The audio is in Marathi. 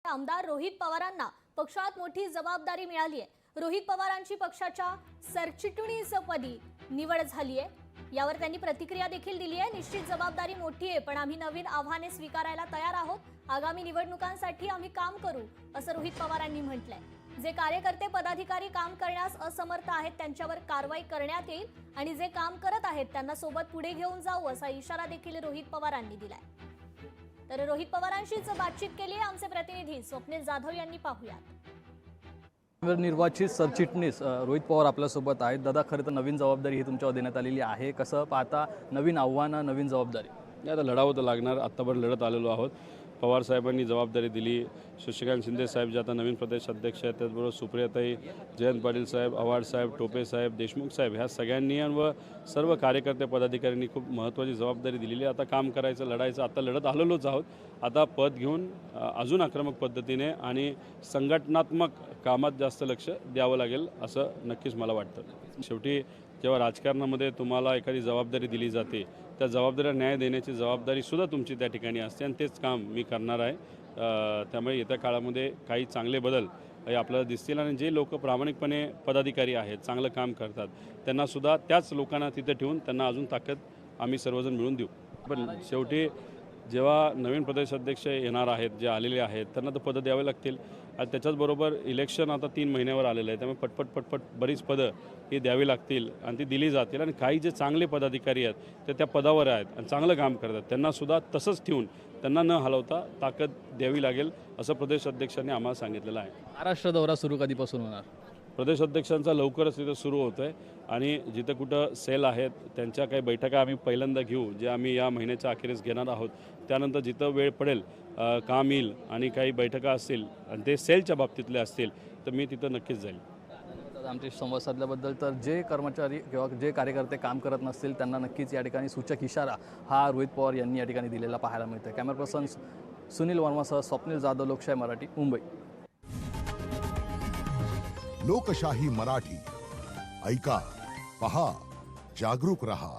आमदार रोहित पवारांना पक्षात मोठी जबाबदारी मिळाली आहे। रोहित पवारांची पक्षाच्या सरचिटणीसपदी निवड झाली आहे। यावर त्यांनी प्रतिक्रिया देखील दिली आहे। निश्चित जबाबदारी मोठी आहे, पण आम्ही नवीन आव्हाने स्वीकारायला तयार आहोत। आगामी निवडणुकांसाठी आम्ही काम करू, असं रोहित पवारांनी म्हटलंय। जे कार्यकर्ते पदाधिकारी काम करण्यास असमर्थ आहेत त्यांच्यावर कारवाई करण्यात येईल आणि जे काम करत आहेत त्यांना सोबत पुढे घेऊन जाऊ, असा इशारा देखील रोहित पवारांनी दिलाय। तर रोहित पवारांशीच बातचीत केली आहे आमचे प्रतिनिधी स्वप्नील जाधव यांनी। पाहूयात। निर्वाचित सरचिटणीस रोहित पवार आपल्यासोबत आहेत। दादा, खरं तर नवीन जबाबदारी ही तुमच्यावर देण्यात आलेली आहे, कसं पाहता नवीन आव्हानं नवीन जबाबदारी? आता लढावं तर लागणार, आत्तापर्यंत लढत आलेलो आहोत। पवार साहेबांनी जबाबदारी दिली, शशिकांत शिंदे साहेब जे आता नवीन प्रदेश अध्यक्ष आहेत, त्याचबरोबर सुप्रियाताई, जयंत पाटील साहेब, आव्हाड साहेब, टोपे साहेब, देशमुख साहेब ह्या सगळ्यांनी व सर्व कार्यकर्ते पदाधिकाऱ्यांनी खूप महत्त्वाची जबाबदारी दिलेली आहे। आता काम करायचं, लढायचं, आता लढत आलेलोच आहोत। आता पद घेऊन अजून आक्रमक पद्धतीने आणि संघटनात्मक कामात जास्त लक्ष द्यावं लागेल असं नक्कीच मला वाटतं। शेवटी जेव्हा राजकारणामध्ये तुम्हाला एखादी जबाबदारी दिली जाते, त्या जबाबदारीला न्याय देण्याची जबाबदारीसुद्धा तुमची त्या ठिकाणी असते आणि तेच काम मी करणार आहे। त्यामुळे येत्या काळामध्ये काही चांगले बदल हे आपल्याला दिसतील आणि जे लोक प्रामाणिकपणे पदाधिकारी आहेत, चांगलं काम करतात, त्यांनासुद्धा त्याच लोकांना तिथे ठेवून त्यांना अजून ताकद आम्ही सर्वजण मिळून देऊ। पण शेवटी जेव्हा नवीन प्रदेश अध्यक्ष येणार आहेत, जे आलेले आहेत, त्यांना तर पदं द्यावे लागतील आणि त्याच्याचबरोबर इलेक्शन आता 3 महिन्यावर आलेलं आहे, त्यामुळे पटपट बरीच पदं ही द्यावी लागतील आणि ती दिली जातील। आणि काही जे चांगले पदाधिकारी आहेत ते त्या पदावर आहेत आणि चांगलं काम करतात, त्यांनासुद्धा तसंच ठेवून त्यांना न हलवता ताकद द्यावी लागेल असं प्रदेश अध्यक्षांनी आम्हाला सांगितलेलं आहे। महाराष्ट्र दौरा सुरू कधीपासून होणार? प्रदेश अध्यक्षांचा लवकरच तिथं सुरू होतो आहे आणि जिथं कुठं सेल आहेत त्यांच्या काही बैठका आम्ही पहिल्यांदा घेऊ, जे आम्ही या महिन्याच्या अखेरीस घेणार आहोत। त्यानंतर जिथं वेळ पडेल, काम येईल आणि काही बैठका असतील आणि ते सेलच्या बाबतीतले असतील तर मी तिथं नक्कीच जाईल। आमचे संवाद साधल्याबद्दल। तर जे कर्मचारी किंवा जे कार्यकर्ते काम करत नसतील त्यांना नक्कीच या ठिकाणी सूचक इशारा हा रोहित पवार यांनी या ठिकाणी दिलेला पाहायला मिळतो। कॅमेरा पर्सन सुनील वर्मासह स्वप्नील जाधव, लोकशाही मराठी, मुंबई। लोकशाही मराठी ऐका, पहा, जागरूक रहा।